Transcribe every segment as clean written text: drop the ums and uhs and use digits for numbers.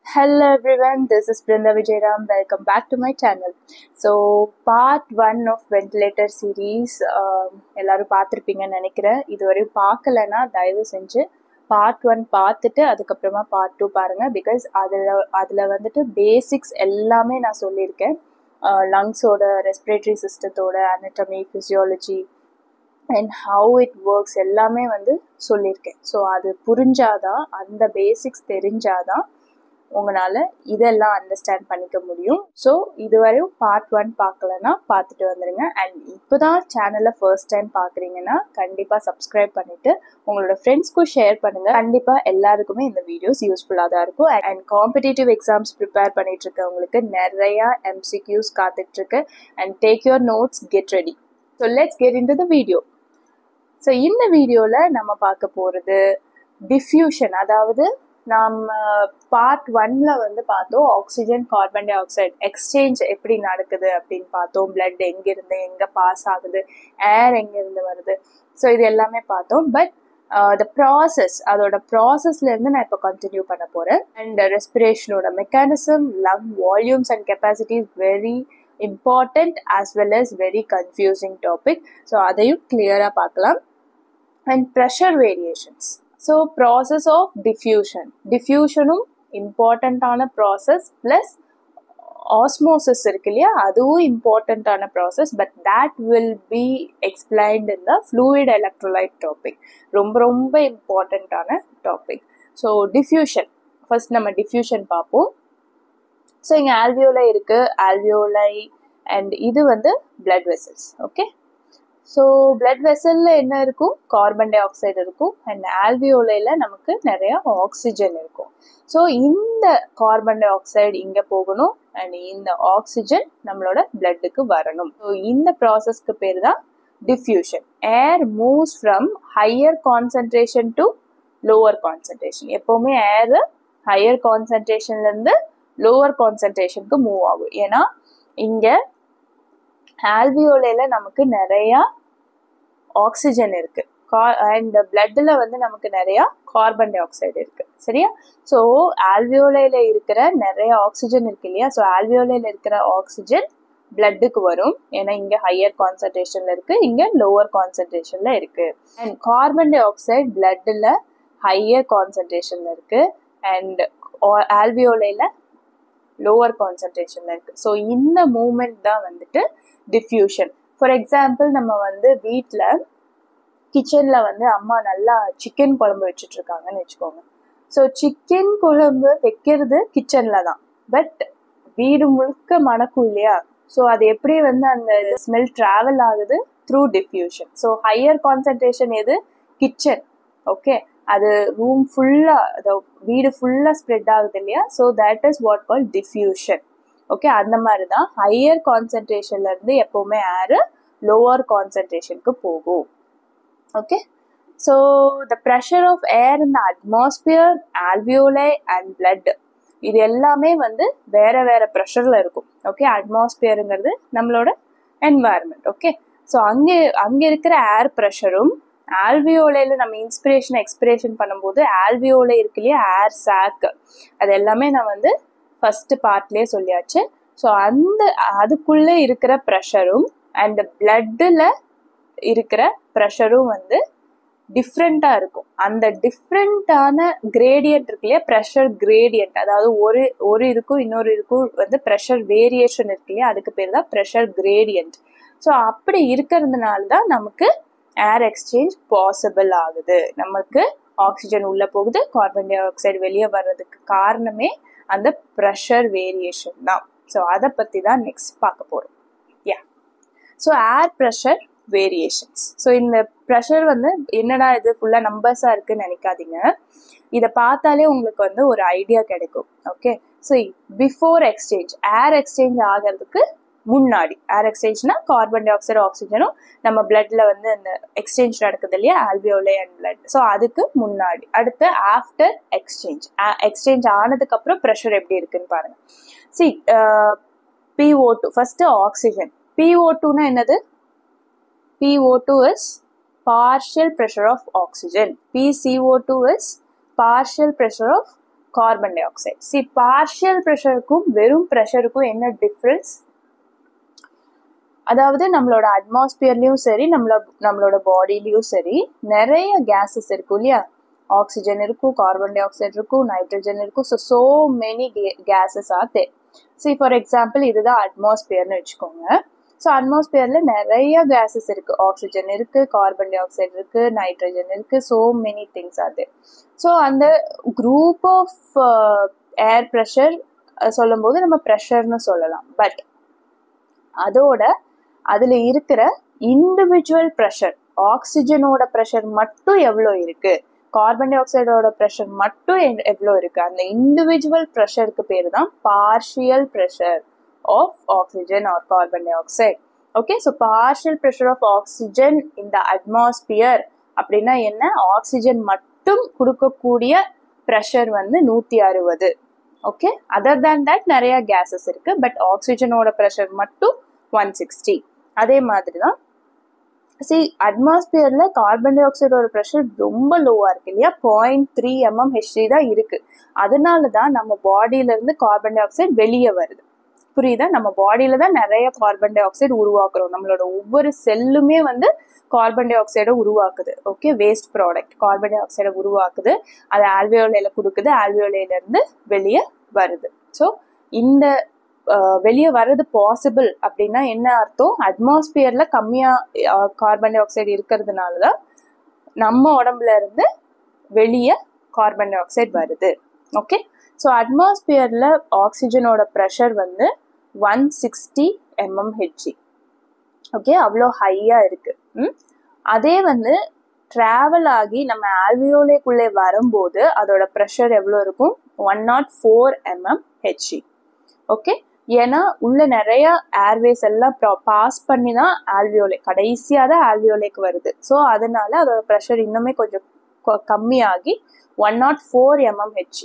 Hello everyone, this is Brinda Vijayaram. Welcome back to my channel. So, part 1 of ventilator series எல்லாரும் பார்த்திருப்பீங்கன்னு நினைக்கிறேன். இதுவரையும் பார்க்கலனா தயவு செஞ்சு part 1 பார்த்துட்டு அதுக்கப்புறமா part 2 பாருங்க. பிகாஸ் அதில் வந்துட்டு பேசிக்ஸ் எல்லாமே நான் சொல்லியிருக்கேன். லங்ஸோட ரெஸ்பிரேட்டரி சிஸ்டத்தோட anatomy, physiology and how it works எல்லாமே வந்து சொல்லியிருக்கேன். ஸோ அது புரிஞ்சாதான், அந்த பேசிக்ஸ் தெரிஞ்சாதான் உங்களால் இதெல்லாம் அண்டர்ஸ்டாண்ட் பண்ணிக்க முடியும். ஸோ இதுவரையும் பார்ட் 1 பார்க்கலன்னா பார்த்துட்டு வந்துடுங்க. அண்ட் இப்போ தான் சேனலை ஃபர்ஸ்ட் டைம் பார்க்குறீங்கன்னா கண்டிப்பாக சப்ஸ்கிரைப் பண்ணிவிட்டு உங்களோட ஃப்ரெண்ட்ஸ்க்கும் ஷேர் பண்ணுங்கள். கண்டிப்பாக எல்லாருக்குமே இந்த வீடியோஸ் யூஸ்ஃபுல்லாக தான் இருக்கும். அண்ட் காம்படிட்டிவ் எக்ஸாம்ஸ் ப்ரிப்பேர் பண்ணிட்டு இருக்கவங்களுக்கு நிறையா MCQs காத்துட்ருக்கு. And take your notes, get ready. So let's get into the video. So இந்த வீடியோவில் நம்ம பார்க்க போகிறது டிஃப்யூஷன். அதாவது நம்ம பார்ட் 1ல் வந்து பார்த்தோம் oxygen carbon di oxide exchange எப்படி நடக்குது அப்படின்னு பார்த்தோம். பிளட் எங்கேருந்து எங்கே பாஸ் ஆகுது, ஏர் எங்கேருந்து வருது, ஸோ இது எல்லாமே பார்த்தோம். பட் த ப்ராசஸ், அதோட ப்ராசஸ்லேருந்து நான் இப்போ கண்டினியூ பண்ண போகிறேன். அண்ட் ரெஸ்பிரேஷனோட mechanism, lung volumes and capacity is very important as well as very confusing topic. So அதையும் கிளியராக பார்க்கலாம். And pressure variations. So process of diffusion. Diffusionum important ஆன process plus osmosis இருக்கு இல்லையா, அதுவும் important ஆன process, but that will be explained in the fluid electrolyte topic. ரொம்ப important ஆன topic. So diffusion. First நம்ம diffusion பார்ப்போம். ஸோ இங்கே ஆல்வியோலை இருக்குது, ஆல்வியோலை அண்ட் இது வந்து blood vessels. Okay, so blood வெசலில் என்ன இருக்கும், கார்பன் டை ஆக்சைடு இருக்கும். அண்ட் ஆல்வியோலையில் நமக்கு நிறையா ஆக்சிஜன் இருக்கும். ஸோ இந்த கார்பன் டை ஆக்சைடு இங்கே போகணும் அண்ட் இந்த ஆக்சிஜன் நம்மளோட பிளட்டுக்கு வரணும். ஸோ இந்த ப்ராசஸ்க்கு பேர் தான் diffusion. Air moves from higher concentration to lower concentration. எப்போவுமே ஏர் ஹையர் கான்சன்ட்ரேஷன்லேருந்து லோவர் கான்சன்ட்ரேஷனுக்கு மூவ் ஆகும். ஏன்னா இங்கே ஆல்வியோலையில் நமக்கு நிறையா ஆக்சிஜன் இருக்குது, அண்ட் பிளட்டில் வந்து நமக்கு நிறையா கார்பன் டை ஆக்சைடு இருக்குது. சரியா? ஸோ ஆல்வியோலையில் இருக்கிற நிறைய ஆக்சிஜன் இருக்கு இல்லையா, ஸோ ஆல்வியோலையில் இருக்கிற ஆக்சிஜன் பிளட்டுக்கு வரும். ஏன்னா இங்கே ஹையர் கான்சன்ட்ரேஷனில் இருக்குது, இங்கே லோவர் கான்சன்ட்ரேஷனில் இருக்குது. அண்ட் கார்பன் டை ஆக்சைடு பிளட்டில் ஹையர் கான்சன்ட்ரேஷனில் இருக்குது அண்ட் ஆல்வியோலையில் லோவர் கான்சன்ட்ரேஷனில் இருக்குது. ஸோ இந்த மூமெண்ட் தான் வந்துட்டு டிஃப்யூஷன். ஃபார் எக்ஸாம்பிள், நம்ம வந்து வீட்டில் கிச்சனில் வந்து அம்மா நல்லா சிக்கன் குழம்பு வச்சுட்ருக்காங்கன்னு வச்சுக்கோங்க. ஸோ சிக்கன் குழம்பு வைக்கிறது கிச்சனில் தான், பட் வீடு முழுக்க மணக்கும் இல்லையா. ஸோ அது எப்படி வந்து அந்த ஸ்மெல் ட்ராவல் ஆகுது through diffusion. So higher concentration எது, கிச்சன். ஓகே, அது ரூம் ஃபுல்லாக, அது வீடு ஃபுல்லாக ஸ்ப்ரெட் ஆகுது இல்லையா. So that is what call diffusion. Okay, அந்த மாதிரி தான் ஹையர் கான்சன்ட்ரேஷன்லேருந்து எப்போவுமே ஏர் லோவர் கான்சன்ட்ரேஷனுக்கு போகும். Okay, so the pressure of air in the atmosphere, alveoli and blood, இது எல்லாமே வந்து வேறு வேறு ப்ரெஷரில் இருக்கும். ஓகே, அட்மாஸ்பியருங்கிறது நம்மளோட என்வாயர்மெண்ட். ஓகே, ஸோ அங்கே இருக்கிற ஏர் ப்ரெஷரும் ஆல்வியோலையில் நம்ம இன்ஸ்பிரேஷன் எக்ஸ்பிரேஷன் பண்ணும்போது ஆல்வியோலை இருக்கு இல்லையா, ஏர் சாக், அது எல்லாமே நான் வந்து ஃபஸ்ட்டு பார்ட்லேயே சொல்லியாச்சு. ஸோ அதுக்குள்ளே இருக்கிற ப்ரெஷரும் அண்ட் பிளட்டில் இருக்கிற ப்ரெஷரும் வந்து டிஃப்ரெண்ட்டாக இருக்கும். அந்த டிஃப்ரெண்ட்டான கிரேடியன்ட் இருக்கு இல்லையா, ப்ரெஷர் கிரேடியன்ட், அதாவது ஒரு இதுக்கும் இன்னொரு இதுக்கும் வந்து ப்ரெஷர் வேரியேஷன் இருக்கு இல்லையா, அதுக்கு பேர் தான் ப்ரெஷர் கிரேடியன்ட். ஸோ அப்படி இருக்கிறதுனால தான் நமக்கு ஏர் எக்ஸ்சேஞ்ச் பாசிபிள் ஆகுது. நமக்கு ஆக்சிஜன் உள்ளே போகுது, கார்பன் டை ஆக்சைடு வெளியே வர்றதுக்கு காரணமே அந்த ப்ரெஷர் வேரியேஷன் தான். ஸோ அதை பற்றி தான் நெக்ஸ்ட் பார்க்க போகிறோம். So air pressure variations. So இந்த ப்ரெஷர் வந்து என்னடா இது ஃபுல்லாக நம்பர்ஸாக இருக்குன்னு நினைக்காதீங்க. இதை பார்த்தாலே உங்களுக்கு வந்து ஒரு ஐடியா கிடைக்கும். ஓகே, ஸோ பிஃபோர் எக்ஸ்சேஞ்ச், ஏர் எக்ஸ்சேஞ்ச் ஆகிறதுக்கு முன்னாடி, ஏர் எக்ஸ்சேஞ்ச்னா கார்பன் டை ஆக்சைடு ஆக்சிஜனும் நம்ம பிளட்ல வந்து அந்த எக்ஸ்சேஞ்ச் நடக்குது இல்லையா, ஆல்வியோலை அண்ட் பிளட். ஸோ அதுக்கு முன்னாடி. அடுத்து ஆஃப்டர் எக்ஸ்சேஞ்ச், எக்ஸ்சேஞ்ச் ஆனதுக்கு அப்புறம் ப்ரெஷர் எப்படி இருக்குன்னு பாருங்க. C PO2, first oxygen. PO2னா என்னது, PO2 is partial pressure of oxygen. PCO2 is partial pressure of carbon dioxide. See partial ப்ரெஷருக்கும் வெறும் ப்ரெஷருக்கும் என்ன டிஃப்ரென்ஸ்? அதாவது நம்மளோட அட்மாஸ்பியர்லயும் சரி நம்மளோட பாடியிலயும் சரி நிறைய கேஸஸ் இருக்கும் இல்லையா. ஆக்சிஜன் இருக்கும், கார்பன் டை ஆக்சைடு இருக்கும், நைட்ரஜன் இருக்கும். So many gases are there. See for example இதுதான் அட்மாஸ்பியர்னு வச்சுக்கோங்க. ஸோ அட்மாஸ்பியர்ல நிறைய கேஸஸ் இருக்கு. ஆக்சிஜன் இருக்கு, கார்பன் டை ஆக்சைடு இருக்கு, நைட்ரஜன் இருக்கு. So many things are there. So அந்த குரூப் ஆஃப் ஏர் ப்ரெஷர் சொல்லும் போது நம்ம ப்ரெஷர்னு சொல்லலாம். பட் அதுல இருக்கிற இண்டிவிஜுவல் ப்ரெஷர், ஆக்சிஜனோட ப்ரெஷர் மட்டும் எவ்வளோ இருக்கு, கார்பன் டை ஆக்சைடோட ப்ரெஷர் மட்டும் எவ்வளோ இருக்கு, அந்த இண்டிவிஜுவல் ப்ரெஷருக்கு பேரு தான் partial pressure of oxygen or carbon dioxide. Okay, so partial pressure of oxygen இந்த அட்மாஸ்பியர் அப்படின்னா என்ன? ஆக்சிஜன் மட்டும் கொடுக்கக்கூடிய ப்ரெஷர் வந்து 160. ஓகே, அதர் தேன் தட் நிறைய கேஸஸ் இருக்கு. பட் ஆக்சிஜனோட ப்ரெஷர் மட்டும் 160. அதே மாதிரி தான் சி அட்மாஸ்பியர்ல கார்பன் டை ஆக்சைடோட ப்ரெஷர் ரொம்ப லோவா இருக்கு இல்லையா. 0.3 mmHg தான் இருக்கு. அதனால தான் நம்ம பாடியில இருந்து கார்பன் டை ஆக்சைடு வெளியே வருது. புரியுதா? நம்ம பாடியில தான் நிறைய கார்பன் டை ஆக்சைடு உருவாக்குறோம். நம்மளோட ஒவ்வொரு செல்லுமே வந்து கார்பன் டை ஆக்சைடை உருவாக்குது. ஓகே, வேஸ்ட் ப்ராடக்ட் கார்பன் டை ஆக்சைடை உருவாக்குது, அதை ஆல்வியோலைல கொடுக்குது, ஆல்வியோலைல இருந்து வெளியே வருது. ஸோ இந்த வெளியே வர்றது பாசிபிள் அப்படின்னா என்ன அர்த்தம்? அட்மாஸ்பியர்ல கம்மியா கார்பன் டை ஆக்சைடு இருக்கிறதுனாலதான் நம்ம உடம்புல இருந்து வெளியே கார்பன் டை ஆக்சைடு வருது. ஓகே, ஸோ அட்மாஸ்பியர்ல ஆக்சிஜனோட ப்ரெஷர் வந்து 160 mmHg. ஓகே, அவ்வளோ ஹையா இருக்கு. அதே வந்து டிராவல் ஆகி நம்ம ஆல்வியோலேக்குள்ளே வரும்போது அதோட ப்ரெஷர் எவ்வளோ இருக்கும்? 104 mmHg. ஓகே, ஏன்னா உள்ள நிறைய ஏர்வேஸ் எல்லாம் பாஸ் பண்ணி தான் ஆல்வியோலே கடைசியாக தான் ஆல்வியோலேக்கு வருது. ஸோ அதனால அதோட ப்ரெஷர் இன்னுமே கொஞ்சம் கம்மியாகி 104 mmHg.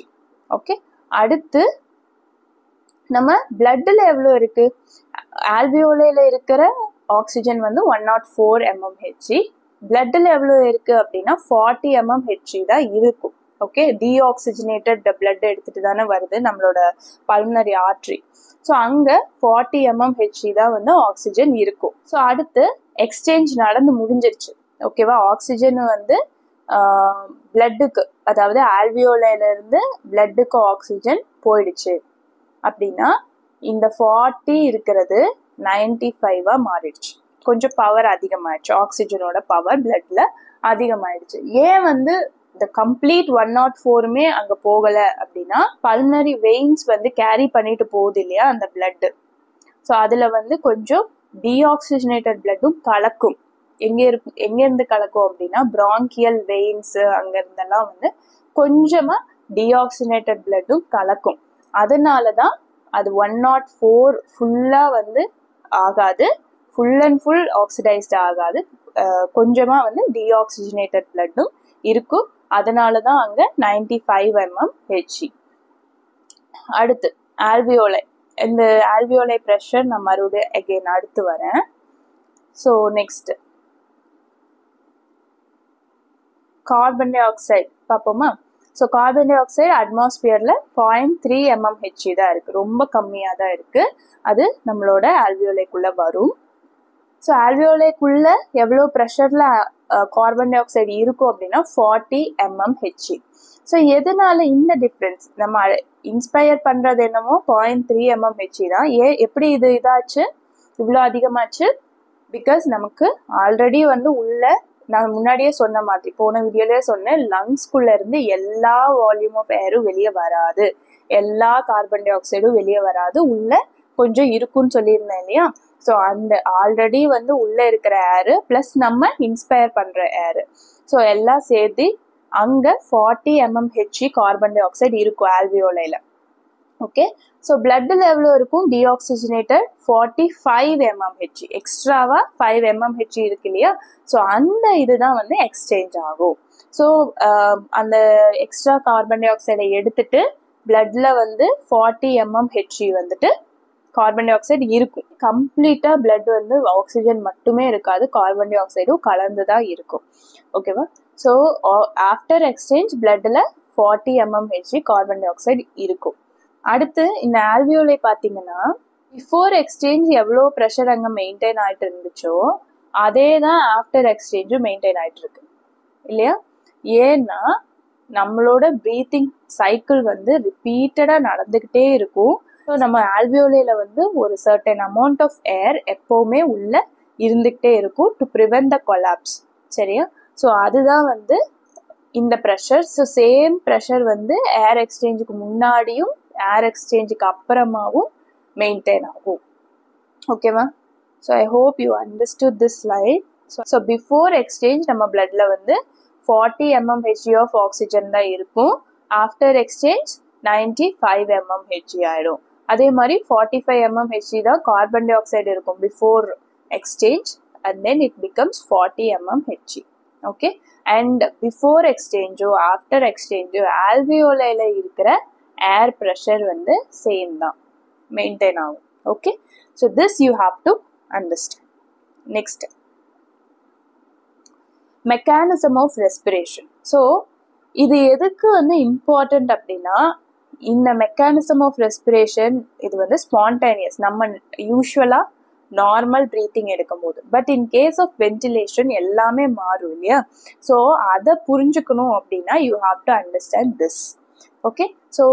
ஓகே, அடுத்து நம்ம பிளட்ல எவ்வளோ இருக்கு? ஆல்வியோலேல இருக்கிற ஆக்சிஜன் வந்து 104 mmHg. பிளட்ல எவ்வளோ இருக்கு அப்படின்னா 40 mmHg தான் இருக்கும். ஓகே, டீஆக்சிஜனேட்டட் பிளட் எடுத்துட்டு தானே வருது நம்மளோட பல்மனரி ஆர்ட்ரி. ஸோ அங்க 40 mmHg தான் வந்து ஆக்சிஜன் இருக்கும். ஸோ அடுத்து எக்ஸ்சேஞ்ச் நடந்து முடிஞ்சிருச்சு. ஓகேவா, ஆக்சிஜன் வந்து பிளட்டுக்கு, அதாவது ஆல்வியோலைல இருந்து பிளட்டுக்கு ஆக்சிஜன் போயிடுச்சு அப்படின்னா இந்த 40 இருக்கிறது 95 மாறிடுச்சு. கொஞ்சம் பவர் அதிகமாயிடுச்சு, ஆக்சிஜனோட பவர் பிளட்ல அதிகமாயிடுச்சு. ஏன் வந்து இந்த கம்ப்ளீட் 104மே அங்க போகல அப்படின்னா பல்மனரி வெயின்ஸ் வந்து கேரி பண்ணிட்டு போகுது இல்லையா அந்த பிளட். ஸோ அதுல வந்து கொஞ்சம் டீஆக்சிஜனேட்டட் பிளட்டும் கலக்கும். எங்க இருந்து கலக்கும் அப்படின்னா பிராங்கியல் வெயின்ஸ் அங்க இருந்தெல்லாம் வந்து கொஞ்சமா டீஆக்சிஜனேட்டட் பிளட்டும் கலக்கும். அதனாலதான் அது 104 ஃபுல்லா வந்து ஆகாது, ஃபுல் அண்ட் ஃபுல் ஆக்சிடைஸ்ட் ஆகாது, கொஞ்சமா வந்து டீஆக்சிஜனேட்டட் பிளட்டும் இருக்கும். அதனாலதான் அங்க 95 mmHg. அடுத்து ஆல்வியோலை. இந்த ஆல்வியோலை ப்ரெஷர் நான் மறுபடியும் அகைன் அடுத்து வரேன். So next carbon dioxide பார்ப்போமா. ஸோ கார்பன் டை ஆக்சைடு அட்மாஸ்பியர்ல 0.3 mmHg தான் இருக்கு, ரொம்ப கம்மியா தான் இருக்கு. அது நம்மளோட ஆல்வியோலைக்குள்ள வரும். ஸோ ஆல்வியோலைக்குள்ள எவ்வளோ ப்ரெஷர்ல கார்பன் டை ஆக்சைடு இருக்கும் அப்படின்னா 40 mmHg. ஸோ எதனால இந்த டிஃப்ரென்ஸ்? நம்ம இன்ஸ்பயர் பண்றது என்னமோ 0.3 mmHg தான். எப்படி இதாச்சு, இவ்வளோ அதிகமாச்சு? பிகாஸ் நமக்கு ஆல்ரெடி வந்து உள்ள, நான் முன்னாடியே சொன்ன மாதிரி போன வீடியோலயே சொன்னேன், லங்ஸ்குள்ள இருந்து எல்லா வால்யூம் ஆஃப் ஏரும் வெளியே வராது, எல்லா கார்பன் டை ஆக்சைடும் வெளியே வராது, உள்ள கொஞ்சம் இருக்குன்னு சொல்லியிருந்தேன் இல்லையா. ஸோ அந்த ஆல்ரெடி வந்து உள்ள இருக்கிற ஏரு பிளஸ் நம்ம இன்ஸ்பயர் பண்ற ஏரு, ஸோ எல்லாம் சேர்த்து அங்க 40 mmHg கார்பன் டை ஆக்சைடு இருக்கும் ஆல்வியோலைல. ஓகே, ஸோ பிளட்ல எவ்வளோ இருக்கும்? டீஆக்சிஜனேட்டட் 45 mmHg, எக்ஸ்ட்ராவா 5 mmHg இருக்கு இல்லையா. ஸோ அந்த இதுதான் வந்து எக்ஸ்சேஞ்ச் ஆகும். ஸோ அந்த எக்ஸ்ட்ரா கார்பன் டை ஆக்சைடை எடுத்துட்டு பிளட்ல வந்து 40 mmHg வந்துட்டு கார்பன் டை ஆக்சைடு இருக்கும். கம்ப்ளீட்டா பிளட் வந்து ஆக்சிஜன் மட்டுமே இருக்காது, கார்பன் டை ஆக்சைடும் கலந்துதான் இருக்கும். ஓகேவா. ஸோ ஆஃப்டர் எக்ஸ்சேஞ்ச் பிளட்ல 40 mmHg கார்பன் டை ஆக்சைடு இருக்கும். அடுத்து இந்த ஆல்வியோலை பார்த்தீங்கன்னா பிஃபோர் எக்ஸ்சேஞ்ச் எவ்வளோ ப்ரெஷர் அங்கே மெயின்டைன் ஆகிட்டு இருந்துச்சோ அதே தான் ஆஃப்டர் எக்ஸ்சேஞ்சும் மெயின்டைன் ஆகிட்டு இருக்கு இல்லையா? ஏன்னா நம்மளோட ப்ரீத்திங் சைக்கிள் வந்து ரிப்பீட்டடாக நடந்துக்கிட்டே இருக்கும். ஸோ நம்ம ஆல்வியோலையில் வந்து ஒரு சர்டன் அமௌண்ட் ஆஃப் ஏர் எப்போவுமே உள்ள இருந்துக்கிட்டே இருக்கும் டு ப்ரிவென்ட் த கொலாப்ஸ். சரியா? ஸோ அதுதான் வந்து இந்த ப்ரெஷர். ஸோ சேம் ப்ரெஷர் வந்து ஏர் எக்ஸ்சேஞ்சுக்கு முன்னாடியும் ஏர் எக்ஸ்சேஞ்சுக்கு அப்புறமாவும் மெயின்டைன் ஆகும். ஓகேவா? So I hope you understood this slide. So before exchange நம்ம பிளட்ல வந்து 40 mmHg ஆஃப் ஆக்சிஜன் தான் இருக்கும். ஆஃப்டர் எக்ஸ்சேஞ்ச் 95 mmHg ஆயிடும். அதே மாதிரி 45 mmHg தான் கார்பன் டை ஆக்சைடு இருக்கும் before exchange and then it becomes 40 mmHg. Okay, and before எக்ஸ்சேஞ்சோ ஆஃப்டர் எக்ஸ்சேஞ்சோ ஆல்வியோலைல இருக்கிற ஏர் ப்ரெஷர் வந்து சேம் தான், மெயின்டைன் ஆகும். Okay, so this you have to understand. Next, mechanism of respiration. So இது எதுக்கு வந்து இம்பார்ட்டன்ட் அப்படின்னா, இந்த மெக்கானிசம் ஆஃப் ரெஸ்பிரேஷன் இது வந்து ஸ்பான்டேனியஸ், நம்ம யூஸ்வலாக நார்மல் ப்ரீத்திங் எடுக்கும் போது. But in case of ventilation எல்லாமே மாறும் இல்லையா? ஸோ அதை புரிஞ்சுக்கணும் அப்படின்னா you have to understand this. Okay, so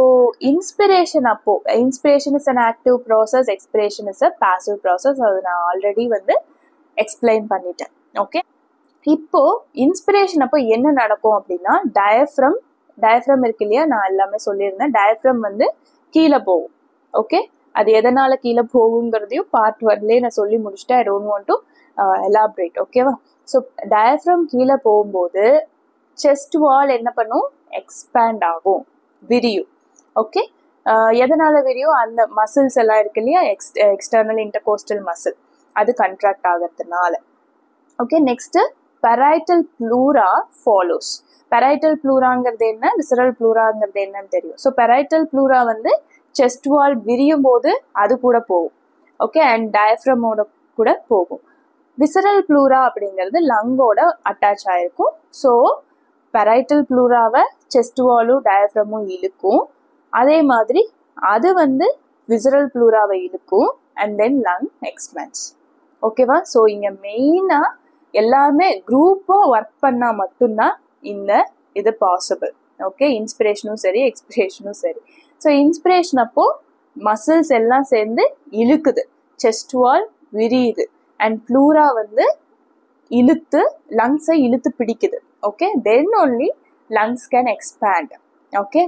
inspiration அப்போ inspiration is an active process, expiration is a passive process. அது நான் ஆல்ரெடி வந்து எக்ஸ்பிளைன் பண்ணிட்டேன். ஓகே, இப்போ இன்ஸ்பிரேஷன் அப்போ என்ன நடக்கும் அப்படின்னா, டயஃப்ரம் இருக்கு இல்லையா, நான் எல்லாமே சொல்லியிருந்தேன். டயஃப்ரம் வந்து கீழே போகும். ஓகே, அது எதனால கீழே போகுங்கிறதையும் பார்ட் 1லயே நான் சொல்லி முடிச்சுட்டேன். I don't want to elaborate. ஓகேவா? ஸோ டயஃப்ரம் கீழே போகும்போது செஸ்ட் வால் என்ன பண்ணும்? எக்ஸ்பேண்ட் ஆகும், விரியும். ஓகே, எதனால விரியும்? அந்த மசில்ஸ் எல்லாம் இருக்கு இல்லையா, எக்ஸ்டர்னல் இன்டர்கோஸ்டல் மசில், அது கண்ட்ராக்ட் ஆகிறதுனால. Okay, next parietal pleura follows. Parietal ப்ளூராங்கிறது என்ன, விசரல் ப்ளூராங்கிறது என்னன்னு தெரியும். ஸோ பெரைட்டல் ப்ளூரா வந்து செஸ்ட் வால் விரியும் போது அது கூட போகும். ஓகே, அண்ட் டயஃப்ரமோட கூட போகும். விசரல் ப்ளூரா அப்படிங்கிறது லங்கோட அட்டாச் ஆயிருக்கும். ஸோ பெரைட்டல் ப்ளூராவை செஸ்ட் வாலும் டயஃப்ரமும் இழுக்கும். அதே மாதிரி அது வந்து விசரல் ப்ளூராவை இழுக்கும் அண்ட் தென் லங் எக்ஸ்பேண்ட்ஸ். ஓகேவா? ஸோ இங்கே மெயினாக எல்லாமே குரூப்பாக ஒர்க் பண்ணால் மட்டும்தான் இந்த இது பாசிபிள். ஓகே, இன்ஸ்பிரேஷனும் சரி எக்ஸ்பிரேஷனும் சரி. ஸோ இன்ஸ்பிரேஷன் அப்போ மசில்ஸ் எல்லாம் சேர்ந்து இழுக்குது, செஸ்ட் வால் விரியுது அண்ட் ப்ளூரா வந்து இழுத்து லங்ஸை இழுத்து பிடிக்குது. Okay, then only lungs can expand. Okay,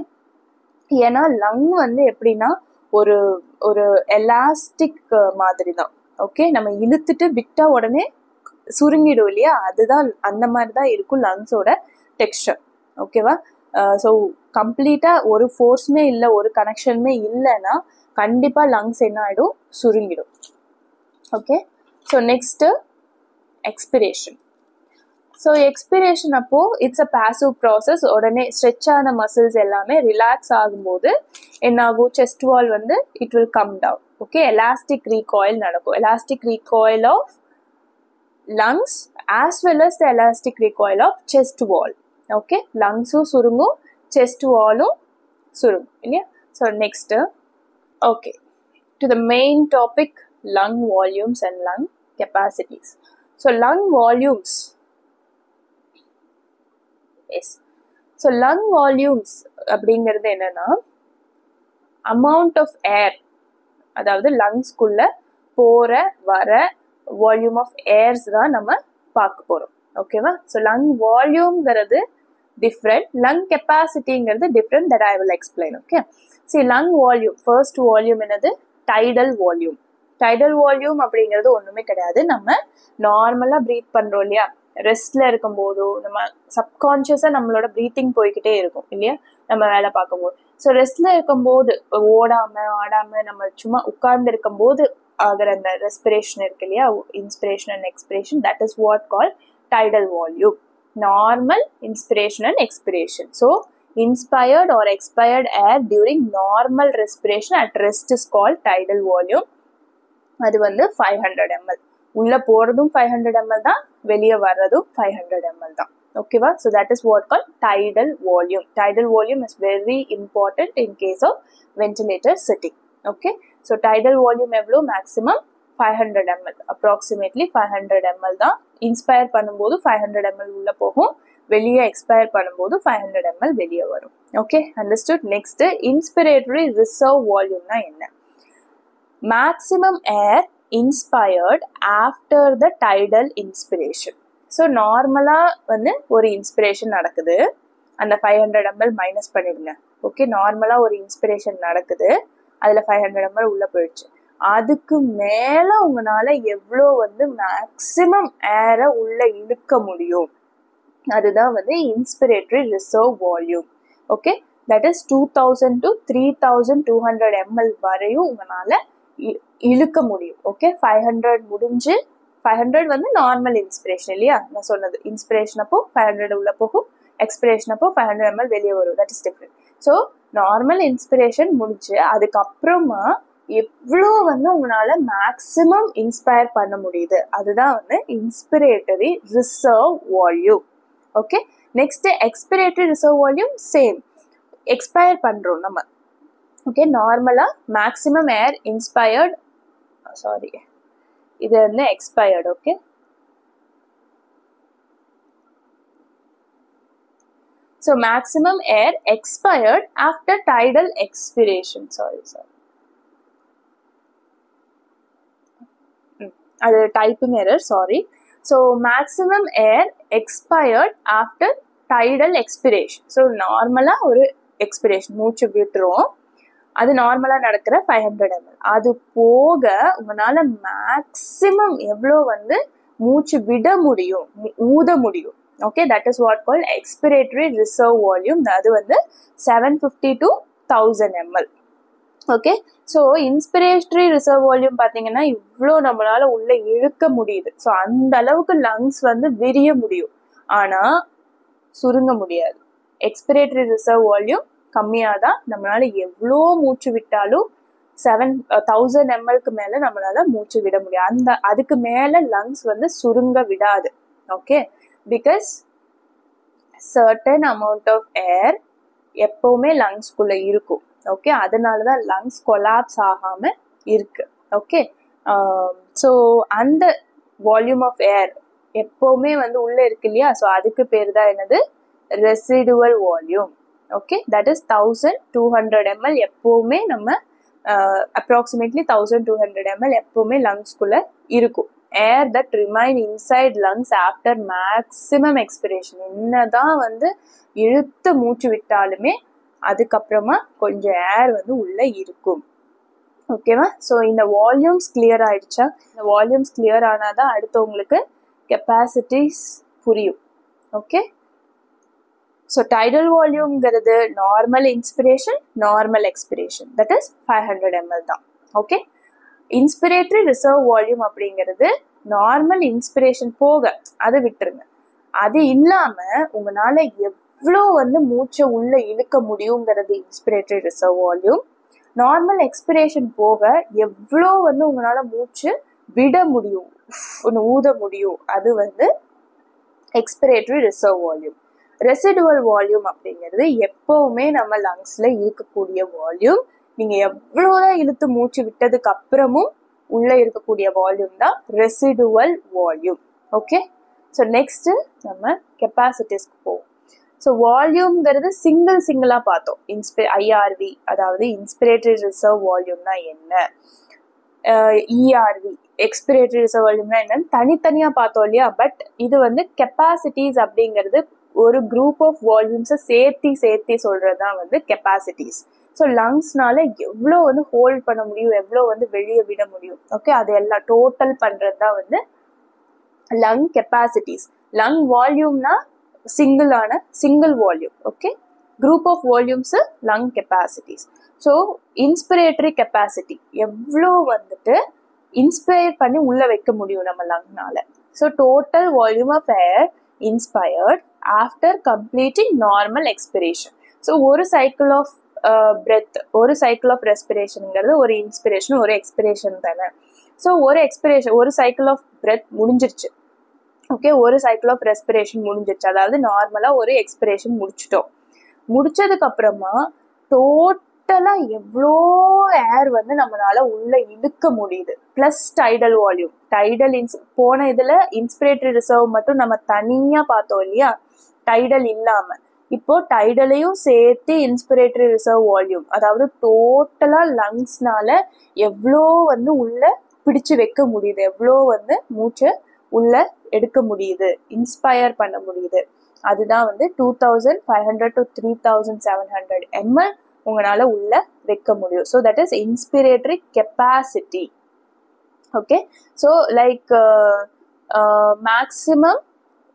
ஏன்னா லங் வந்து எப்படின்னா ஒரு ஒரு எலாஸ்டிக் மாதிரி தான். ஓகே, நம்ம இழுத்துட்டு விட்டா உடனே சுருங்கிடும் இல்லையா, அதுதான் அந்த மாதிரி தான் இருக்கும் லங்ஸோட டெக்ஸ்சர். ஓகேவா? ஸோ கம்ப்ளீட்டாக ஒரு ஃபோர்ஸுமே இல்லை, ஒரு கனெக்ஷனுமே இல்லைன்னா கண்டிப்பாக லங்ஸ் என்ன ஆகிடும்? சுருங்கிடும். Okay, so next expiration. So expiration அப்போ இட்ஸ் அ பாசிவ் ப்ராசஸ். உடனே ஸ்ட்ரெச் ஆன மசில்ஸ் எல்லாமே ரிலாக்ஸ் ஆகும்போது என்ன ஆகும்? செஸ்ட் வால் வந்து it will come down. Okay, elastic recoil நடக்கும். Elastic recoil of lungs as well as the elastic recoil of chest wall. Okay, lungs சுருங்கும், chest wallum சுருங்கும் இல்லையா? So next, okay, to the main topic, lung volumes and lung capacities. So lung volumes, yes, so lung volumes அப்படிங்கிறது என்னன்னா amount of air, அதாவது லங்ஸ்குள்ள போற வர volume of airs தான் நம்ம பார்க்க போறோம். ஓகேவா? ஸோ லங் வால்யூம்ங்கிறது டிஃப்ரெண்ட், லங் கெப்பாசிட்டிங்கிறது different. That I will explain. Okay, see lung volume, first volume என்னது? Tidal volume. டைடல் வால்யூம் அப்படிங்கிறது ஒன்றுமே கிடையாது. நம்ம நார்மலாக ப்ரீத் பண்ணுறோம் இல்லையா, ரெஸ்ட்ல இருக்கும் போதோ நம்ம சப்கான்ஷியஸாக நம்மளோட ப்ரீத்திங் போய்கிட்டே இருக்கும் இல்லையா, நம்ம வேலை பார்க்கும்போது. ஸோ ரெஸ்ட்ல இருக்கும்போது ஓடாமல் ஆடாமல் நம்ம சும்மா உட்கார்ந்து இருக்கும் போது ஆகிற அந்த ரெஸ்பிரேஷன் இருக்கு இல்லையா, inspiration and expression, that is what call tidal volume. Normal inspiration and expiration. So inspired or expired air during normal respiration at rest is called tidal volume. அது வந்து 500 ml. உள்ள போறதும் 500 ml தான், வெளியே வர்றதும் 500 ml தான். ஓகேவா? So that is what call tidal volume. Tidal volume is very important in case of ventilator setting. Okay, so tidal volume எவ்வளோ? மேக்ஸிமம் 500 ml, approximately 500 ml தான். இன்ஸ்பயர் பண்ணும்போது 500 ml உள்ள போகும், வெளியே எக்ஸ்பயர் பண்ணும்போது 500 ml வெளியே வரும். Okay, understood. Next, inspiratory reserve வால்யூம்னா என்ன? Maximum air inspired after the tidal inspiration. So நார்மலாக வந்து ஒரு இன்ஸ்பிரேஷன் நடக்குது, அந்த 500 ml மைனஸ் பண்ணிடுங்க. ஓகே, நார்மலாக ஒரு இன்ஸ்பிரேஷன் நடக்குது, அதில் 500 ml உள்ளே போயிடுச்சு. அதுக்கு மேலே உங்களால் எவ்வளோ வந்து மேக்ஸிமம் ஏரை உள்ளே இழுக்க முடியும், அதுதான் வந்து inspiratory reserve volume. Okay, that is 2000 to 3200 ml வரையும் உங்களால் இழுக்க முடியும். ஓகே, 500 முடிஞ்சு 500 வந்து நார்மல் இன்ஸ்பிரேஷன் இல்லையா? நான் சொன்னது இன்ஸ்பிரேஷன் அப்போ 500 உள்ள போகும், எக்ஸ்பிரேஷன் அப்போ 500 ml வெளியே வரும். That is different. So normal inspiration முடிஞ்சு அதுக்கப்புறமா எவ்வளோ வந்து உங்களால் மேக்ஸிமம் இன்ஸ்பயர் பண்ண முடியுது, அதுதான் வந்து inspiratory reserve volume. Okay, next excretory reserve volume same, expire பண்ணுறோம் நம்ம. ஓகே, நார்மலாக மேக்ஸிமம் ஏர் இன்ஸ்பயர்ட், சாரி இது வந்து expired. Okay, so maximum air expired after tidal expiration. Sorry அது typing error, sorry. So maximum air expired after tidal expiration. So நார்மலாக ஒரு expression மூச்சு விட்டுரும், அது நார்மலாக நடக்கிற 500 ml. அது போக உங்களால் மேக்ஸிமம் எவ்வளோ வந்து மூச்சு விட முடியும், ஊத முடியும். Okay, that is what call excretory reserve volume. அது வந்து 750 to 1000 ml. Okay, so inspiratory reserve volume பார்த்தீங்கன்னா இவ்வளோ நம்மளால உள்ள இழுக்க முடியுது. ஸோ அந்த அளவுக்கு லங்ஸ் வந்து விரிய முடியும், ஆனால் சுருங்க முடியாது. எக்ஸ்பிரேட்டரி ரிசர்வ் வால்யூம் கம்மியாக தான், நம்மளால எவ்வளோ மூச்சு விட்டாலும் 1000 ml மேலே நம்மளால மூச்சு விட முடியும். அதுக்கு மேலே லங்ஸ் வந்து சுருங்க விடாது. Okay, because certain amount of air எப்பவுமே லங்ஸ்குள்ள இருக்கும். ஓகே, அதனால தான் லங்ஸ் கொலாப்ஸ் ஆகாம இருக்கு. ஓகே, ஸோ அந்த வால்யூம் ஆஃப் ஏர் எப்பவுமே வந்து உள்ள இருக்கு இல்லையா? ஸோ அதுக்கு பேர் தான் என்னது? Residual volume. Okay, that is 1200 ml எப்பவுமே நம்ம அப்ராக்சிமேட்லி 1200 ml எப்பவுமே லங்ஸ்குள்ள இருக்கும். ஏர் that remain inside lungs after maximum expression. என்னதான் வந்து இழுத்து மூச்சு விட்டாலுமே அதுக்கப்புறமா கொஞ்சம் ஏர் வந்து உள்ள இருக்கும். ஓகேவா? ஸோ இந்த வால்யூம்ஸ் கிளியர் ஆயிடுச்சா? இந்த வால்யூம்ஸ் கிளியர் ஆனாதான் அடுத்தவங்களுக்கு கெப்பாசிட்டிஸ் புரியும். ஓகே, ஸோ டைடல் வால்யூம்ங்கிறது normal inspiration, normal expiration, that is 500 ml தான். ஓகே, இன்ஸ்பிரேட்டரி ரிசர்வ் வால்யூம் அப்படிங்கிறது நார்மல் இன்ஸ்பிரேஷன் போக, அதை விட்டுருங்க. அது இல்லாம உங்களால எவ்வளோ வந்து மூச்சை உள்ள இழுக்க முடியுங்கிறது inspiratory reserve volume. Normal expiration போக எவ்வளோ வந்து உங்களால மூச்சு விட முடியும், ஊத முடியும், அது வந்து excretory reserve volume. Residual volume அப்படிங்கிறது எப்பவுமே நம்ம லங்ஸ்ல இருக்கக்கூடிய வால்யூம். நீங்க எவ்வளோதான் இழுத்து மூச்சு விட்டதுக்கு அப்புறமும் உள்ள இருக்கக்கூடிய வால்யூம் தான் residual volume. Okay, so next நம்ம கெப்பாசிட்டிஸ்க்கு போவோம். ஸோ வால்யூம்ங்கிறது சிங்கிளா பார்த்தோம். ஐஆர்வி, அதாவது இன்ஸ்பிரேட்டரி ரிசர்வ் வால்யூம்னா என்ன, இஆர்வி எக்ஸ்பிரேட்டரி ரிசர்வ் வால்யூம்னா என்னன்னு தனித்தனியா பார்த்தோம் இல்லையா? பட் இது வந்து கெப்பாசிட்டிஸ் அப்படிங்கிறது ஒரு குரூப் ஆஃப் வால்யூம்ஸை சேர்த்தி சொல்றது தான் வந்து கெப்பாசிட்டிஸ். ஸோ லங்ஸ்னால எவ்வளோ வந்து ஹோல்ட் பண்ண முடியும், எவ்வளோ வந்து வெளியே விட முடியும், ஓகே, அது எல்லாம் டோட்டல் பண்றது தான் வந்து லங் கெப்பாசிட்டிஸ். லங் வால்யூம்னா single volume. Okay, group of volumes lung capacities. So inspiratory capacity எவ்வளோ வந்துட்டு இன்ஸ்பயர் பண்ணி உள்ள வைக்க முடியும் நம்ம லங்னால. So total volume of air inspired after completing normal expiration. So ஒரு சைக்கிள் ஆஃப் பிரெத், ஒரு சைக்கிள் ஆஃப் ரெஸ்பிரேஷனுங்கிறது ஒரு இன்ஸ்பிரேஷன் ஒரு எக்ஸ்பிரேஷன் தானே. ஸோ ஒரு சைக்கிள் ஆஃப் பிரெத் முடிஞ்சிருச்சு, ஓகே, ஒரு சைக்கிள் ஆஃப் ரெஸ்பிரேஷன் முடிஞ்சிருச்சு, அதாவது நார்மலா ஒரு எக்ஸ்பிரேஷன் முடிச்சிட்டோம். முடிச்சதுக்கு அப்புறமா டோட்டலா எவ்வளோ ஏர் வந்து நம்மளால உள்ள இழுக்க முடியுது, பிளஸ் டைடல் வால்யூம். டைடல் போன இதுல இன்ஸ்பிரேட்டரி ரிசர்வ் மட்டும் நம்ம தனியா பார்த்தோம் இல்லையா, டைடல் இல்லாம. இப்போ டைடலையும் சேர்த்து இன்ஸ்பிரேட்டரி ரிசர்வ் வால்யூம், அதாவது டோட்டலா லங்ஸ்னால எவ்வளோ வந்து உள்ள பிடிச்சு வைக்க முடியுது, எவ்வளோ வந்து மூச்சை உள்ள எடுக்க முடியுது, இன்ஸ்பயர் பண்ண முடியுது, அதுதான் வந்து 2500 to 3700 ml உங்களால உள்ள வைக்க முடியும். So that is inspiratory capacity. Okay, so like maximum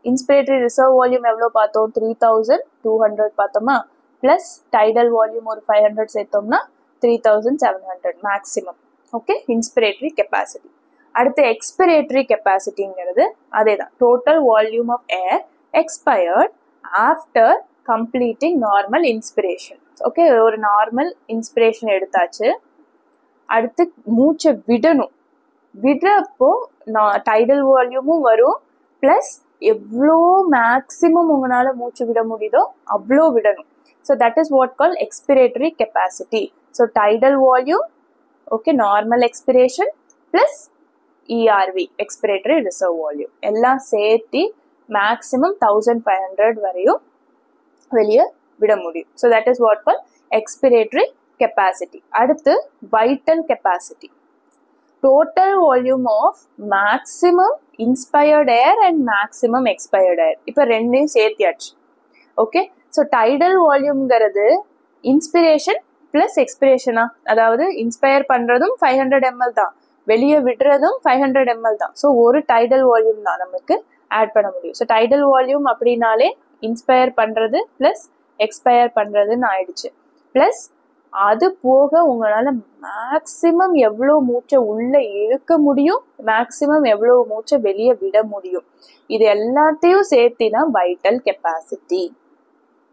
inspiratory reserve volume எவ்வளோ பார்த்தோம், 3200 பார்த்தோமா, பிளஸ் டைடல் வால்யூம் ஒரு 500 சேர்த்தோம்னா 3700 மேக்ஸிமம். Okay, inspiratory capacity. அடுத்து எக்ஸ்பிரேட்டரி கெப்பாசிட்டிங்கிறது அதே தான், total volume of air expired after completing normal inspiration. Okay, ஒரு நார்மல் இன்ஸ்பிரேஷன் எடுத்தாச்சு, அடுத்து மூச்சை விடணும். விடுறப்போ டைடல் வால்யூமும் வரும், பிளஸ் எவ்வளோ மேக்ஸிமம் உங்களால மூச்சு விட முடியுதோ அவ்வளோ விடணும். So that is what call expiratory capacity. So tidal volume, okay, normal expiration plus ERV expiratory reserve volume எல்லாம் சேர்த்து மேக்ஸிமம் 1500 வரையும் வெளியே விட முடியும். So that is what call expiratory capacity. அடுத்து vital capacity, total volume of maximum inspired air and maximum expired air. இப்போ ரெண்டையும் சேர்த்தியாச்சு. ஓகே, ஸோ டைடல் வால்யூம்ங்கிறது இன்ஸ்பிரேஷன் பிளஸ் எக்ஸ்பிரேஷனா, அதாவது இன்ஸ்பயர் பண்றதும் 500 ml தான், வெளியே விடுறதும் 500 ml தான். ஸோ ஒரு டைடல் வால்யூம் தான் நமக்கு ஆட் பண்ண முடியும். ஸோ டைடல் வால்யூம் அப்படின்னாலே இன்ஸ்பயர் பண்றது பிளஸ் எக்ஸ்பயர் பண்றதுன்னு ஆயிடுச்சு. பிளஸ் அது போக உங்களால மேக்சிமம் எவ்வளோ மூச்சை உள்ள இழுக்க முடியும், மேக்சிமம் எவ்வளோ மூச்சை வெளியே விட முடியும், இது எல்லாத்தையும் சேர்த்தினா வைட்டல் கெப்பாசிட்டி.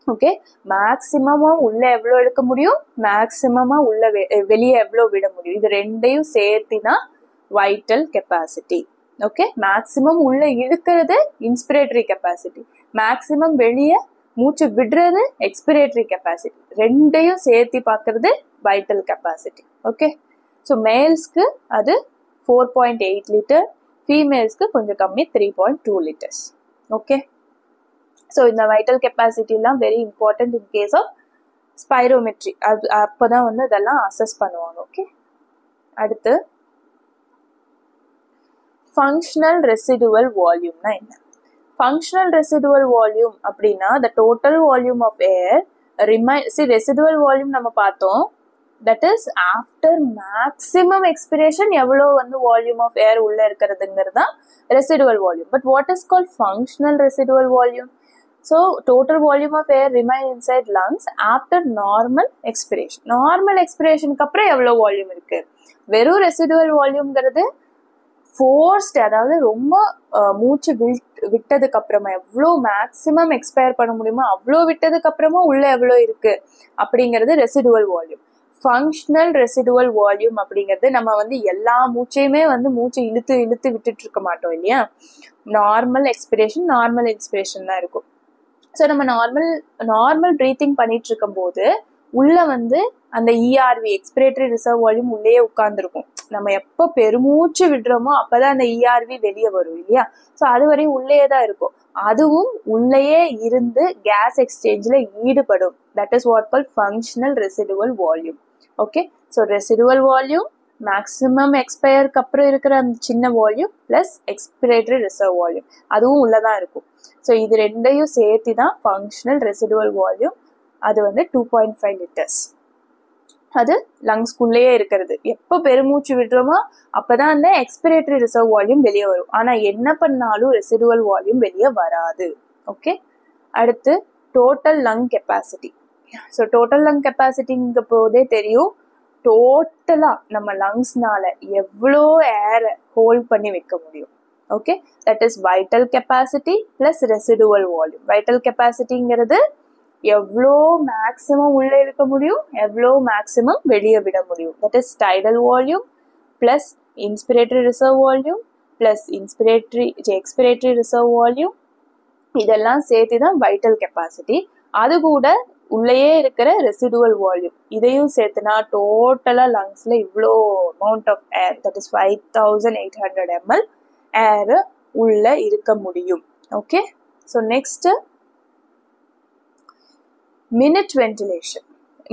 ஓகே, மேக்சிமமா உள்ள எவ்வளோ இழுக்க முடியும், மேக்சிமமா உள்ள வெளியே எவ்வளோ விட முடியும், இது ரெண்டையும் சேர்த்தினா வைட்டல் கெப்பாசிட்டி. ஓகே, மேக்சிமம் உள்ள இழுக்கிறது இன்ஸ்பிரேட்டரி கெப்பாசிட்டி, மேக்சிமம் வெளியே மூச்சு விடுறது எக்ஸ்பிரேட்டரி கெப்பாசிட்டி, ரெண்டையும் சேர்த்து பார்க்கறது வைட்டல் கெப்பாசிட்டி. ஓகே, ஸோ மேல்ஸ்க்கு அது 4.8 லிட்டர், ஃபீமேல்ஸ்க்கு கொஞ்சம் கம்மி 3.2 லிட்டர்ஸ். ஓகே, ஸோ இந்த வைட்டல் கெப்பாசிட்டிலாம் very important in case of spirometry, அது அப்போதான் வந்து அதெல்லாம் அசஸ் பண்ணுவாங்க. ஓகே, அடுத்து ஃபங்க்ஷனல் ரெசிடுவல் வால்யூம்னா என்ன? Functional residual volume அப்படின்னா the total volume of air residual volume நம்ம பார்த்தோம், that is after maximum expiration எவ்வளோ வந்து volume of air உள்ள இருக்கிறதுங்கிறது தான் residual volume. But what is called functional residual volume? So total volume of air remain inside lungs after normal expiration. Normal expiration அப்புறம் எவ்வளோ volume இருக்கு, வெறும் residual volumeங்கிறது forced, அதாவது ரொம்ப மூச்சு விட்டதுக்கு அப்புறமா எவ்வளோ மேக்சிமம் எக்ஸ்பயர் பண்ண முடியுமோ அவ்வளோ விட்டதுக்கு அப்புறமா உள்ள எவ்வளோ இருக்கு அப்படிங்கிறது residual volume. Functional residual volume அப்படிங்கிறது நம்ம வந்து எல்லா மூச்சையுமே வந்து மூச்சை இழுத்து இழுத்து விட்டுட்டு இருக்க மாட்டோம் இல்லையா, நார்மல் எக்ஸ்பிரேஷன் நார்மல் இன்ஸ்பிரேஷன் தான் இருக்கும். ஸோ நம்ம நார்மல் ப்ரீத்திங் பண்ணிட்டு இருக்கும் போது உள்ள வந்து அந்த இஆர்வி எக்ஸ்பிரேட்டரி ரிசர்வ் வால்யூம் உள்ளேயே உட்கார்ந்துருக்கும். நம்ம எப்போ பெருமூச்சு விடுறோமோ அப்பதான் அந்த இஆர்வி வெளியே வரும் இல்லையா, ஸோ அது வரையும் உள்ளேயே தான் இருக்கும், அதுவும் உள்ளேயே இருந்து கேஸ் எக்ஸ்சேஞ்சில் ஈடுபடும். That is what call functional residual volume. Okay, so residual volume maximum எக்ஸ்பயருக்கு அப்புறம் இருக்கிற அந்த சின்ன volume plus expiratory reserve volume அதுவும் உள்ளதான் இருக்கும். ஸோ இது ரெண்டையும் சேர்த்து தான் ஃபங்க்ஷனல் ரெசிடுவல் வால்யூம், அது வந்து 2.5 லிட்டர்ஸ். அது லங்ஸ்குள்ளேயே இருக்கிறது, எப்போ பெருமூச்சு விடுறோமோ அப்பதான் அந்த எக்ஸ்பிரேட்டரி ரிசர்வ் வால்யூம் வெளியே வரும், ஆனா என்ன பண்ணாலும் ரெசிடுவல் வால்யூம் வெளியே வராது. ஓகே, அடுத்து total lung capacity. So total lung கெப்பாசிட்டிங்க போதே தெரியும், டோட்டலா நம்ம லங்ஸ்னால எவ்வளோ ஏரை ஹோல்ட் பண்ணி வைக்க முடியும். Okay, that is vital capacity plus residual volume. Vital கெப்பாசிட்டிங்கிறது எவ்வளோ மேக்ஸிமம் உள்ள இருக்க முடியும், எவ்வளோ மேக்ஸிமம் வெளியே விட முடியும், that is tidal volume plus inspiratory reserve volume plus expiratory reserve volume, இதெல்லாம் சேர்த்து தான் வைட்டல் கெப்பாசிட்டி. அது கூட உள்ளேயே இருக்கிற ரெசிடுவல் வால்யூம் இதையும் சேர்த்துனா டோட்டலாக லங்ஸில் இவ்வளோ amount of air, that is 5800 ml air உள்ள இருக்க முடியும். Okay, so next minute ventilation.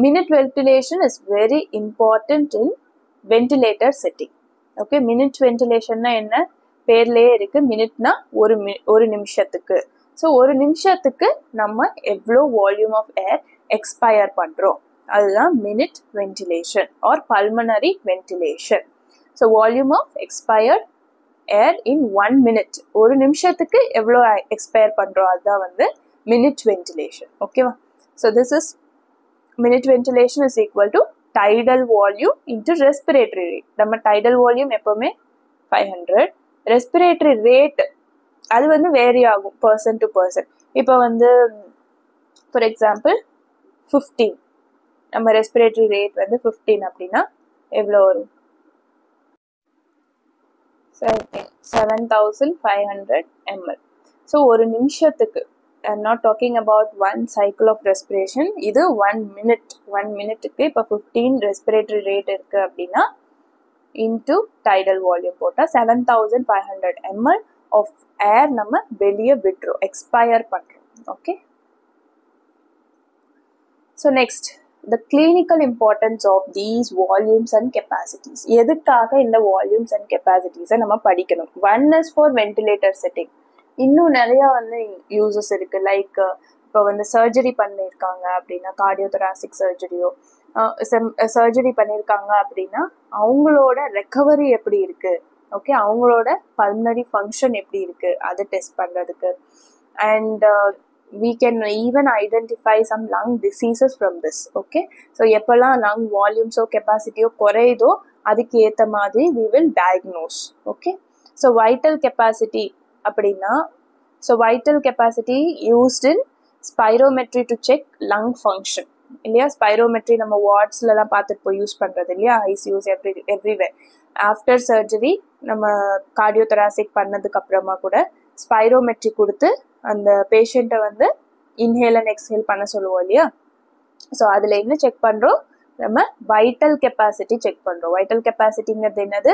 Minute ventilation is very important in ventilator setting. Okay, minute ventilation na enna பேர்லயே இருக்கு. மினிட்னா ஒரு நிமிஷத்துக்கு. ஸோ ஒரு நிமிஷத்துக்கு நம்ம எவ்வளோ வால்யூம் ஆஃப் ஏர் எக்ஸ்பயர் பண்ணுறோம், அதுதான் minute ventilation or pulmonary ventilation. So volume of expired air in 1 minute, ஒரு நிமிஷத்துக்கு எவ்வளோ எக்ஸ்பயர் பண்ணுறோம், அதுதான் வந்து மினிட் வென்டிலேஷன். ஓகேவா? So this is minute ventilation is equal to tidal volume into respiratory rate. நம்ம tidal volume எப்பவுமே 500, respiratory rate அது வந்து வேரி ஆகும் person to person. இப்போ வந்து for example 15, நம்ம respiratory rate வந்து 15 அப்படின்னா எவ்வளோ வரும்? 7500 ml. ஸோ ஒரு நிமிஷத்துக்கு, I'm not talking about one cycle of respiration, இது 1 minute-க்கு இப்போ 15 respiratory rate இருக்கு அப்படின்னா into tidal volume போட்டால் 7500 ml of air நம்ம வெளியே விட்டுரும், எக்ஸ்பயர் பண்ணுறோம். Okay, so next the clinical importance of these volumes and capacities. எதுக்காக இந்த volumes and capacities நம்ம படிக்கணும்? One is for ventilator setting. இன்னும் நிறையா வந்து யூசஸ் இருக்கு. லைக் இப்போ வந்து சர்ஜரி பண்ணியிருக்காங்க அப்படின்னா, கார்டியோதொராசிக் சர்ஜரியோ சர்ஜரி பண்ணியிருக்காங்க அப்படின்னா அவங்களோட ரெக்கவரி எப்படி இருக்கு, ஓகே, அவங்களோட பல்மனரி ஃபங்க்ஷன் எப்படி இருக்கு, அதை டெஸ்ட் பண்ணுறதுக்கு. And we can even identify some lung diseases from this. Okay, so எப்பெல்லாம் lung volumes or capacity குறையுதோ அதுக்கு ஏற்ற மாதிரி we will diagnose. Okay, so vital capacity அப்படின்னா, so vital capacity used in spirometry to check lung function இல்லையா? Spirometry நம்ம வார்ட்ஸ்லாம் பார்த்துட்டு போய் use பண்ணுறது இல்லையா? ICUs everywhere. ஆஃப்டர் சர்ஜரி நம்ம கார்டியோதொராசிக் பண்ணதுக்கு அப்புறமா கூட ஸ்பைரோமெட்ரி கொடுத்து அந்த பேஷண்ட்டை வந்து இன்ஹேல் அண்ட் எக்ஸ்ஹேல் பண்ண சொல்லுவோம் இல்லையா? ஸோ அதில் என்ன செக் பண்ணுறோம்? நம்ம வைட்டல் கெப்பாசிட்டி செக் பண்ணுறோம். வைட்டல் கெப்பாசிட்டிங்கிறது என்னது?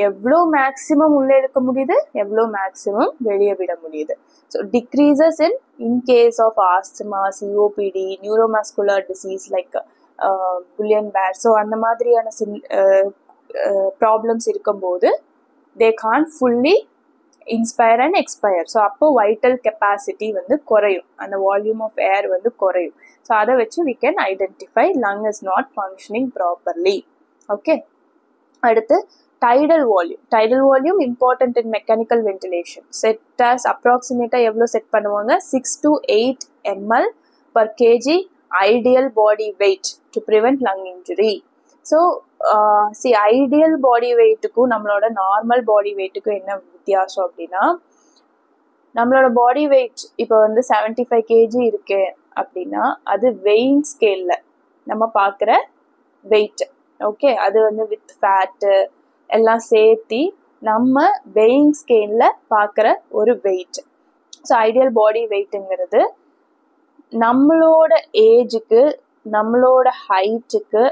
எவ்வளோ மேக்ஸிமம் உள்ளே இருக்க முடியுது, எவ்வளோ மேக்ஸிமம் வெளியே விட முடியுது. So decreases in case of asthma, COPD, neuromuscular disease like Guillain Barre, so அந்த மாதிரியான ப்ராப்ளம்ஸ் இருக்கும்போது they can fully inspire and expire. So அப்போ வைட்டல் கெப்பாசிட்டி வந்து குறையும், அந்த வால்யூம் ஆஃப் ஏர் வந்து குறையும். ஸோ அதை வச்சு we can identify lung is not functioning properly. Okay, அடுத்து tidal volume. Tidal volume important in mechanical ventilation. Set as approximately எவ்வளோ செட் பண்ணுவாங்க? 6 to 8 ml per kg ideal body weight to prevent lung injury. So see, ideal body weightக்கும் நம்மளோட normal பாடி வெயிட்டுக்கும் என்ன வித்தியாசம் அப்படின்னா, நம்மளோட body weight இப்போ வந்து 75 kg இருக்கு அப்படின்னா அது வெயிங் ஸ்கேல்ல நம்ம பார்க்குற வெயிட். ஓகே, அது வந்து வித் ஃபேட்டு எல்லாம் சேர்த்தி நம்ம வெயிங் ஸ்கேல்ல பார்க்குற ஒரு வெயிட். ஸோ ஐடியல் பாடி வெயிட்டுங்கிறது நம்மளோட ஏஜுக்கு, நம்மளோட ஹைட்டுக்கு,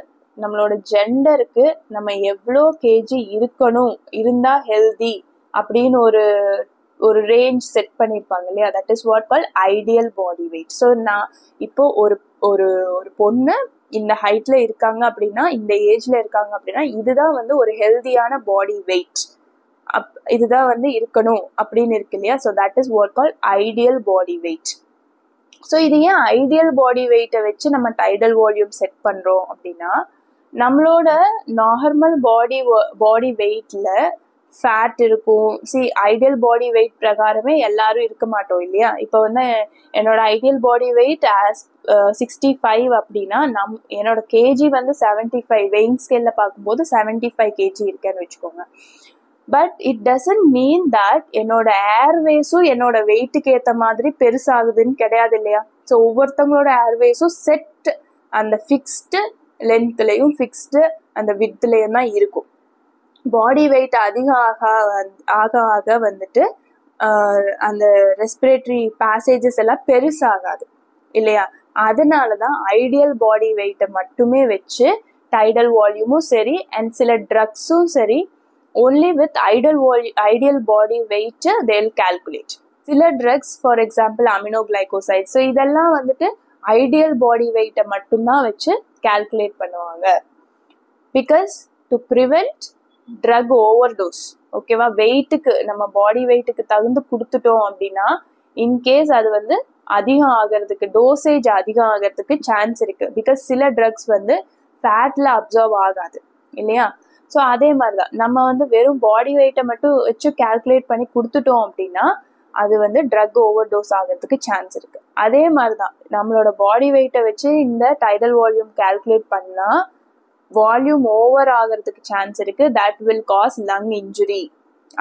நம்மளோட ஜெண்டருக்கு நம்ம எவ்வளோ கேஜி இருக்கணும், இருந்தால் ஹெல்தி அப்படின்னு ஒரு ரேஞ்ச் செட் பண்ணியிருப்பாங்க இல்லையா? That is what call ideal body weight. So நான் இப்போ ஒரு பொண்ணு இந்த ஹைட்ல இருக்காங்க அப்படின்னா, இந்த ஏஜ்ல இருக்காங்க அப்படின்னா, இதுதான் வந்து ஒரு ஹெல்தியான பாடி வெயிட், இதுதான் வந்து இருக்கணும் அப்படின்னு இருக்கு இல்லையா? So that is what call ideal body weight. So இது ஏன் ஐடியல் பாடி வெயிட்டை வச்சு நம்ம டைடல் வால்யூம் செட் பண்றோம் அப்படின்னா, நம்மளோட நார்மல் பாடி வெயிட்ல ஃபேட் இருக்கும். ஐடியல் பாடி வெயிட் பிரகாரமே எல்லாரும் இருக்க மாட்டோம் இல்லையா? இப்போ வந்து என்னோட ஐடியல் பாடி வெயிட் 65 அப்படின்னா என்னோட கேஜி வந்து 75, வெயிங் ஸ்கேல்ல பார்க்கும்போது 75 கேஜி இருக்கேன்னு வச்சுக்கோங்க. But it doesn't mean that என்னோட ஏர்வேஸும் என்னோட வெயிட்டுக்கு ஏற்ற மாதிரி பெருசாகுதுன்னு கிடையாது இல்லையா? ஸோ ஒவ்வொருத்தவங்களோட ஏர்வேஸும் செட் அந்த ஃபிக்ஸ்டு லென்த்லையும் ஃபிக்ஸ்டு அந்த விட்த்லையும் தான் இருக்கும். பாடி வெயிட் அதிகம் ஆக வந்துட்டு அந்த ரெஸ்பிரேட்டரி பேசேஜஸ் எல்லாம் பெருசாகாது இல்லையா. அதனால தான் ஐடியல் பாடி வெயிட்டை மட்டுமே வச்சு டைடல் வால்யூமும் சரி அண்ட் சில ட்ரக்ஸும் சரி only with ideal body weight they'll calculate. சில drugs for example aminoglycoside, so இதெல்லாம் வந்துட்டு ஐடியல் பாடி வெயிட்டை மட்டும்தான் வச்சு கால்குலேட் பண்ணுவாங்க. Because to prevent drug overdose. ஓகேவா, வெயிட்டுக்கு நம்ம பாடி வெயிட்டுக்கு தகுந்து கொடுத்துட்டோம் அப்படின்னா இன்கேஸ் அது வந்து அதிகம் ஆகிறதுக்கு, டோசேஜ் அதிகம் ஆகிறதுக்கு சான்ஸ் இருக்கு. பிகாஸ் சில ட்ரக்ஸ் வந்து ஃபேட்ல அப்சர்வ் ஆகாது இல்லையா. ஸோ அதே மாதிரிதான் நம்ம வந்து வெறும் பாடி வெயிட்டை மட்டும் வச்சு கால்குலேட் பண்ணி கொடுத்துட்டோம் அப்படின்னா அது வந்து ட்ரக் ஓவர் டோஸ் ஆகிறதுக்கு சான்ஸ் இருக்கு. அதே மாதிரிதான் நம்மளோட பாடி வெயிட்டை வச்சு இந்த டைடல் வால்யூம் கால்குலேட் பண்ணா வால்யூம் ஓவர் ஆகிறதுக்கு சான்ஸ் இருக்கு. That will cause lung injury.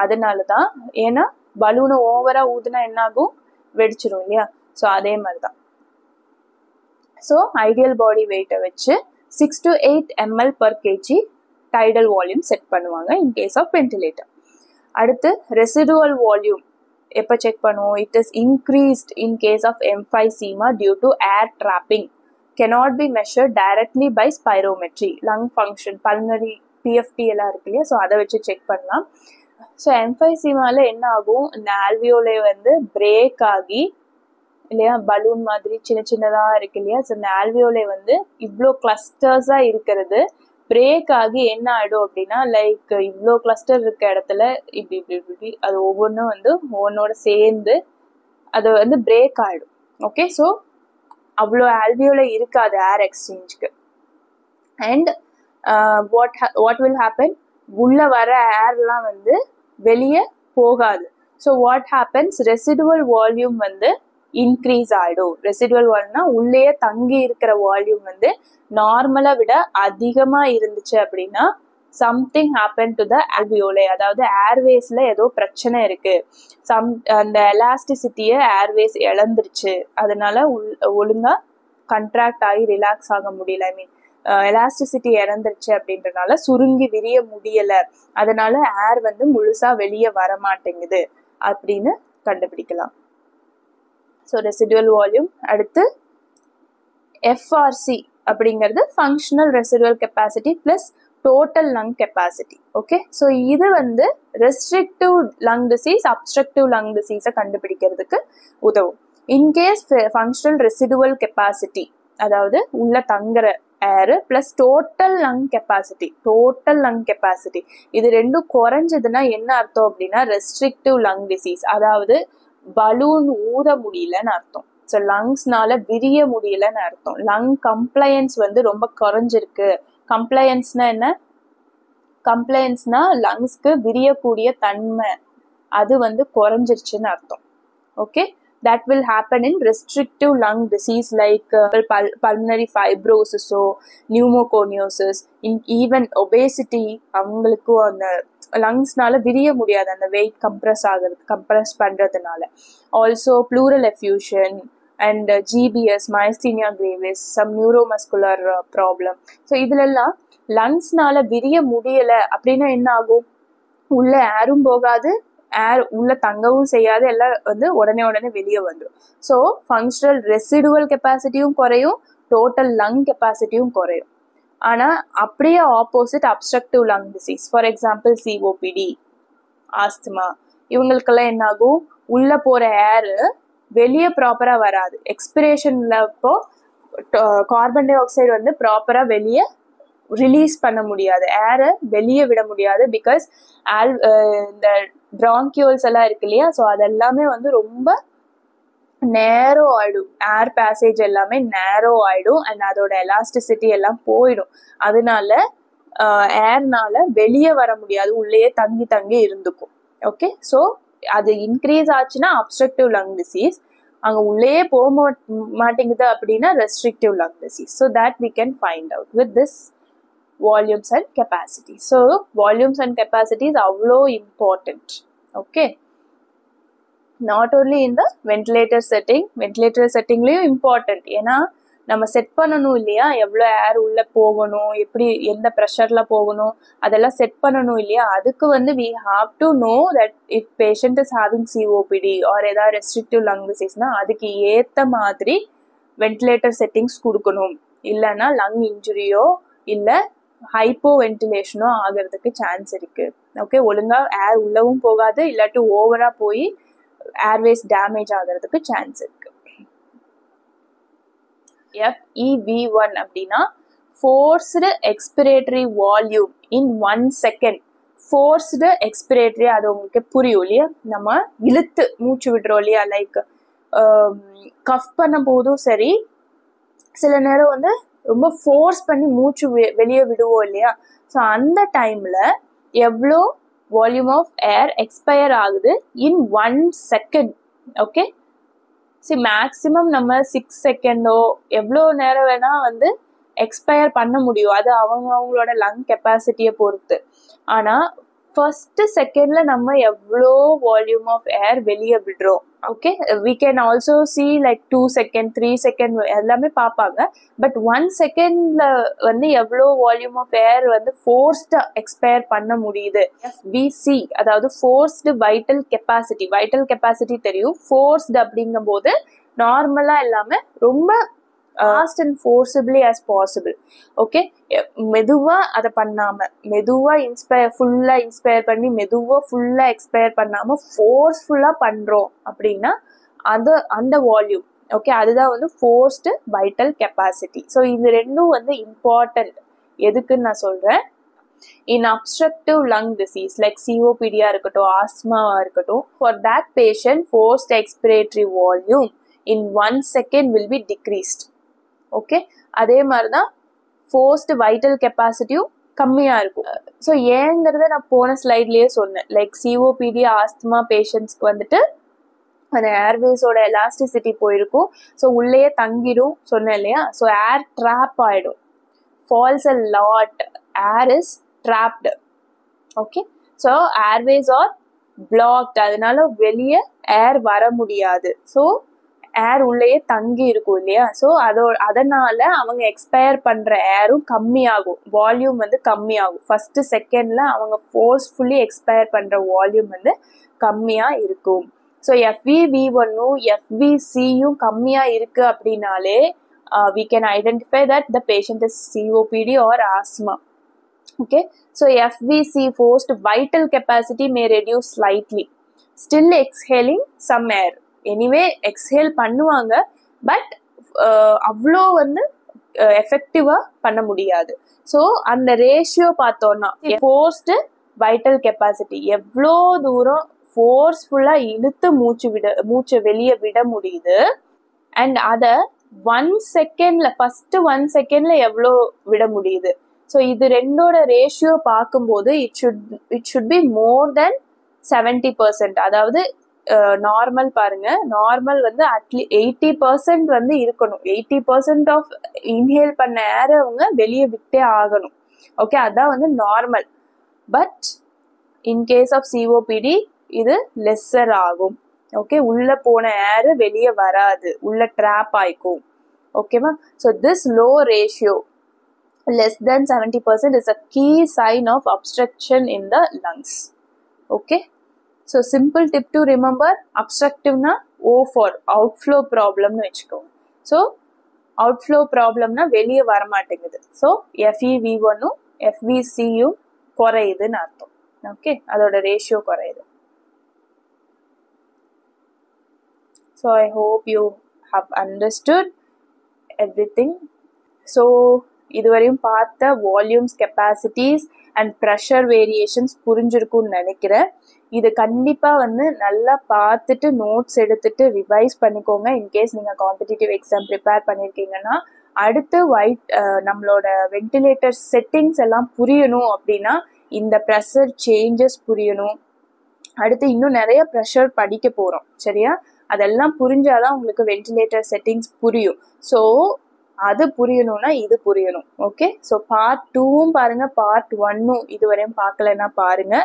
அதனால தான், ஏன்னா பலூனை ஓவரா ஊதுனா என்ன ஆகும், வெடிச்சிடும் இல்லையா. ஸோ அதே மாதிரிதான். ஸோ ஐடியல் பாடி வெயிட்டை வச்சு 6 to 8 ml per kg tidal volume set பண்ணுவாங்க இன் கேஸ் ஆஃப் வென்டிலேட்டர். அடுத்து ரெசிடுவல் வால்யூம் எப்போ செக் பண்ணுவோம்? It is increased in case of emphysema due to air trapping. cannot be measured directly by spirometry. lung function, pulmonary PFT எல்லாம் இருக்கு இல்லையா, so அதை வச்சு check பண்ணலாம். ஸோ emphysemaல என்ன ஆகும், இந்த ஆல்வியோலே வந்து பிரேக் ஆகி இல்லையா, பலூன் மாதிரி சின்ன சின்னதாக இருக்கு இல்லையா. ஸோ இந்த ஆல்வியோலே வந்து இவ்வளோ கிளஸ்டர்ஸாக இருக்கிறது பிரேக் ஆகி என்ன ஆகிடும் அப்படின்னா, லைக் இவ்வளோ கிளஸ்டர் இருக்க இடத்துல இப்படி இப்படி இப்படி அது ஒவ்வொன்றும் வந்து ஒவ்வொன்னோட சேர்ந்து அது வந்து பிரேக் ஆகிடும். ஓகே, ஸோ அவ்வளோ ஆல்வியோல இருக்காது ஏர் எக்ஸ்சேஞ்சுக்கு. அண்ட் வாட் வில் ஹேப்பன், உள்ள வர ஏர்லாம் வந்து வெளியே போகாது. So what happens, residual volume வந்து இன்க்ரீஸ் ஆகிடும். ரெசிடுவல் வால்யூம்னா உள்ளேயே தங்கி இருக்கிற வால்யூம் வந்து நார்மலை விட அதிகமாக இருந்துச்சு அப்படின்னா சம்திங் ஹேப்பன் டு த ஆல்வியோலே, அதாவது ஏர்வேஸ்ல ஏதோ பிரச்சனை இருக்கு. அந்த எலாஸ்டிசிட்டியை ஏர்வேஸ் இழந்துருச்சு, அதனால ஒழுங்கா கண்ட்ராக்ட் ஆகி ரிலாக்ஸ் ஆக முடியல. ஐ மீன் எலாஸ்டிசிட்டி இறந்துருச்சு அப்படின்றனால சுருங்கி விரிய முடியல, அதனால ஏர் வந்து முழுசா வெளியே வர மாட்டேங்குது அப்படின்னு கண்டுபிடிக்கலாம். So residual volume. அடுத்து எஃப்ஆர்சி அப்படிங்கிறது functional residual capacity plus total lung capacity. Okay, so இது வந்து restrictive lung disease, obstructive lung டிசீஸை கண்டுபிடிக்கிறதுக்கு உதவும். இன்கேஸ் ஃபங்க்ஷனல் ரெசிடுவல் கெப்பாசிட்டி, அதாவது உள்ள தங்குற air plus total lung capacity இது ரெண்டும் குறைஞ்சதுன்னா என்ன அர்த்தம் அப்படின்னா ரெஸ்ட்ரிக்டிவ் லங் டிசீஸ், அதாவது பலூன் ஊத முடியலன்னு அர்த்தம். ஸோ லங்ஸ்னால விரிய முடியலன்னு அர்த்தம். லங் கம்ப்ளையன்ஸ் வந்து ரொம்ப குறைஞ்சிருக்கு. கம்ப்ளையன்ஸ்னா என்ன? கம்ப்ளையன்ஸ்னா லங்ஸ்க்கு விரியக்கூடிய தன்மை அது வந்து குறைஞ்சிருச்சுன்னு அர்த்தம். Okay, that will happen in restrictive lung disease like pulmonary fibrosis or pneumoconiosis, in even obesity. அவங்களுக்கும் அந்த லங்ஸ்னால விரிய முடியாது, அந்த வெயிட் கம்ப்ரஸ் பண்றதுனால. Also pleural effusion and GBS, myasthenia gravis, some neuromuscular problem. So இதுலெல்லாம் லங்ஸ்னால விரிய முடியல அப்படின்னா என்ன ஆகும், உள்ள ஏரும் போகாது, ஏர் உள்ள தங்கவும் செய்யாது, எல்லாம் வந்து உடனே வெளியே வந்துடும். ஸோ ஃபங்க்ஷனல் ரெசிடுவல் கெப்பாசிட்டியும் குறையும், டோட்டல் லங் கெப்பாசிட்டியும் குறையும். ஆனால் அப்படியே opposite obstructive lung disease, for example COPD, asthma, இவங்களுக்கெல்லாம் என்ன ஆகும், உள்ள போற ஏர் வெளியே ப்ராப்பரா வராது. எக்ஸ்பிரேஷன்ல இப்போ கார்பன் டை ஆக்சைடு வந்து ப்ராப்பரா வெளியே ரிலீஸ் பண்ண முடியாது, ஏரை வெளியே விட முடியாது. பிகாஸ் இந்த பிராங்கியோல்ஸ் எல்லாம் இருக்கு இல்லையா, ஸோ அதெல்லாமே வந்து ரொம்ப நேரோ ஆயிடும், ஏர் பேசேஜ் எல்லாமே நேரோ ஆயிடும் அண்ட் அதோட எலாஸ்டிசிட்டி எல்லாம் போயிடும். அதனால ஏர்னால வெளியே வர முடியாது, உள்ளேயே தங்கி இருந்துக்கும். ஓகே, ஸோ அது இன்க்ரீஸ் ஆச்சுன்னா அப்ஸ்ட்ரக்டிவ் லங் டிசீஸ், அங்கே உள்ளேயே போக மாட்டேங்குது அப்படின்னா restrictive lung disease. So that we can find out with this volumes and capacities. So volumes and capacities avlo important. Okay, not only in the ventilator setting layum important, ena நம்ம set பண்ணணும் இல்லையா, எவ்வளோ ஏர் உள்ள போகணும், எப்படி எந்த ப்ரெஷர்ல போகணும், அதெல்லாம் செட் பண்ணணும் இல்லையா. அதுக்கு வந்து we have to know that if patient is having COPD or ஏதாவது ரெஸ்ட்ரிக்டிவ் லங் டிசீஸ்னா அதுக்கு ஏற்ற மாதிரி வென்டிலேட்டர் செட்டிங்ஸ் கொடுக்கணும். இல்லைன்னா லங் இன்ஜுரியோ இல்லை ஹைப்போ வென்டிலேஷனோ ஆகிறதுக்கு சான்ஸ் இருக்கு. ஓகே, ஒழுங்கா ஏர் உள்ளவும் போகாது, இல்லாட்டி ஓவரா போய் ஏர்வேஸ் டேமேஜ் ஆகிறதுக்கு சான்ஸ் இருக்கு. FEV1 அப்படின்னா ஃபோர்ஸ்டு எக்ஸ்பிரேட்டரி வால்யூம் இன் 1 செகண்ட். ஃபோர்ஸ்டு எக்ஸ்பிரேட்டரி, அது உங்களுக்கு புரியும் இல்லையா, நம்ம இழுத்து மூச்சு விடுறோம் இல்லையா, லைக் கஃப் பண்ண போதும் சரி, சில நேரம் வந்து ரொம்ப ஃபோர்ஸ் பண்ணி மூச்சு வெளியே விடுவோம் இல்லையா. ஸோ அந்த டைம்ல எவ்வளோ வால்யூம் ஆஃப் ஏர் எக்ஸ்பயர் ஆகுது இன் 1 செகண்ட். ஓகே, சரி, மேக்ஸிமம் நம்ம 6 செகண்டோ எவ்வளோ நேரம் வேணா வந்து எக்ஸ்பயர் பண்ண முடியும், அது அவங்களோட லங் கெப்பாசிட்டியை பொறுத்து. ஆனால் ஃபர்ஸ்ட் செகண்ட்ல நம்ம எவ்வளோ வால்யூம் ஆஃப் ஏர் வெளியே விடுறோம். Okay, we can also see like 2 second 3 second எல்லாமே பார்ப்பாங்க. பட் 1 செகண்ட்ல வந்து எவ்வளோ வால்யூம் ஆஃப் ஏர் வந்து ஃபோர்ஸ்டா எக்ஸ்பயர் பண்ண முடியுது. FVC, அதாவது forced vital capacity. Vital capacity தெரியும். ஃபோர்ஸ்டு அப்படிங்கும் போது நார்மலா இல்லாம ரொம்ப fast and forcibly as possible. Okay, மெதுவா அதை பண்ணாம, மெதுவா ஃபுல்லா இன்ஸ்பயர் பண்ணி மெதுவா ஃபுல்லா எக்ஸ்பயர் பண்ணாம ஃபோர்ஸ்ஃபுல்லா பண்றோம் அப்படின்னா அந்த வால்யூம். ஓகே, அதுதான் வந்து ஃபோர்ஸ்டு வைட்டல் கெப்பாசிட்டி. ஸோ இது ரெண்டும் வந்து இம்பார்ட்டன்ட். எதுக்குன்னு நான் சொல்றேன், இன் அப்ஸ்ட்ரக்டிவ் லங் டிசீஸ் லைக் சிஓபிடியா இருக்கட்டும், ஆஸ்மாவா இருக்கட்டும், for that patient forced excretory volume in 1 second will be decreased. Okay, அதே மாதிரி தான் ஃபோர்ஸ்டு வைட்டல் கெப்பாசிட்டியும் கம்மியாக இருக்கும். ஸோ ஏங்கிறத நான் போன ஸ்லைட்லேயே சொன்னேன். லைக் சிஓபிடி ஆஸ்துமா பேஷண்ட்ஸ்க்கு வந்துட்டு அந்த ஏர்வேஸோட எலாஸ்டிசிட்டி போயிருக்கும். ஸோ உள்ளேயே தங்கிடும் சொன்னேன் இல்லையா. ஸோ ஏர் ட்ராப் ஆகிடும். Falls a lot, air is trapped. Okay, so airways are blocked, அதனால வெளியே ஏர் வர முடியாது. ஸோ ஏர் உள்ளேயே தங்கி இருக்கும் இல்லையா. ஸோ அதனால அவங்க எக்ஸ்பயர் பண்ற ஏரும் கம்மியாகும், வால்யூம் வந்து கம்மியாகும். ஃபர்ஸ்ட் செகண்ட்ல அவங்க ஃபோர்ஸ்ஃபுல்லி எக்ஸ்பயர் பண்ற வால்யூம் வந்து கம்மியா இருக்கும். ஸோ FEV1ம் FVCயும் கம்மியா இருக்கு அப்படின்னாலே we can identify that the patient is COPD or asthma. Okay, so FVC, forced vital capacity, may reduce slightly, still exhaling some air. Anyway exhale பண்ணுவாங்க, பட் அவ்வளோ வந்து எஃபெக்டிவா பண்ண முடியாது. ஸோ அந்த ரேஷியோ பார்த்தோம்னா ஃபோர்ஸ்டு வைட்டல் கெப்பாசிட்டி எவ்வளோ தூரம் ஃபோர்ஸ்ஃபுல்லா இழுத்து மூச்சை வெளியே விட முடியுது, அண்ட் அதை 1 செகண்ட்ல ஃபர்ஸ்ட் 1 செகண்ட்ல எவ்வளோ விட முடியுது. ஸோ இது ரெண்டோட ரேஷியோ பார்க்கும்போது இட் ஷுட் பி மோர் தென் 70%. அதாவது நார்மல் பாருங்க, நார்மல் வந்து அட்லீஸ்ட் 80% வந்து இருக்கணும். 80% ஆஃப் இன்ஹேல் பண்ண ஏர் அவங்க வெளியே விட்டே ஆகணும். ஓகே, அதான் வந்து normal. But in case of COPD இது லெஸ்ஸர் ஆகும். ஓகே, உள்ள போன ஏர் வெளியே வராது, உள்ள ட்ராப் ஆயிக்கும். ஓகேவா. So this low ratio less than 70% is a key sign of obstruction in the lungs. Okay, so simple tip to remember, obstructive na O for outflow problem nu vechukkom. So outflow problem na veliye vara maatengudhu. So FEV1 um FVC um korayudhu nu artham. Okay, adoda ratio korayudhu. So I hope you have understood everything. So இதுவரையும் பார்த்த volumes, capacities and pressure variations புரிஞ்சிருக்கும்னு நினைக்கிறேன். இது கண்டிப்பாக வந்து நல்லா பார்த்துட்டு notes எடுத்துட்டு ரிவைஸ் பண்ணிக்கோங்க. இன்கேஸ் நீங்கள் காம்படிட்டிவ் எக்ஸாம் ப்ரிப்பேர் பண்ணியிருக்கீங்கன்னா அடுத்து நம்மளோட வென்டிலேட்டர் செட்டிங்ஸ் எல்லாம் புரியணும் அப்படின்னா இந்த ப்ரெஷர் சேஞ்சஸ் புரியணும். அடுத்து இன்னும் நிறைய ப்ரெஷர் படிக்க போகிறோம், சரியா? அதெல்லாம் புரிஞ்சாதான் உங்களுக்கு வென்டிலேட்டர் செட்டிங்ஸ் புரியும். ஸோ அது புரியணும்னா இது புரியணும். ஓகே, ஸோ பார்ட் 2வும் பாருங்க, பார்ட் 1ம் இதுவரையும் பார்க்கலன்னா பாருங்க.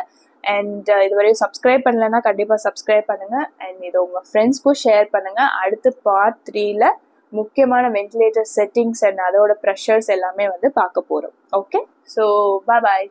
அண்ட் இதுவரையும் சப்ஸ்கிரைப் பண்ணலன்னா கண்டிப்பாக சப்ஸ்கிரைப் பண்ணுங்க. அண்ட் இதை உங்கள் ஃப்ரெண்ட்ஸ்க்கும் ஷேர் பண்ணுங்க. அடுத்து பார்ட் 3ல முக்கியமான வென்டிலேட்டர் செட்டிங்ஸ் அண்ட் அதோட ப்ரெஷர்ஸ் எல்லாமே வந்து பார்க்க போகிறோம். Okay, so bye.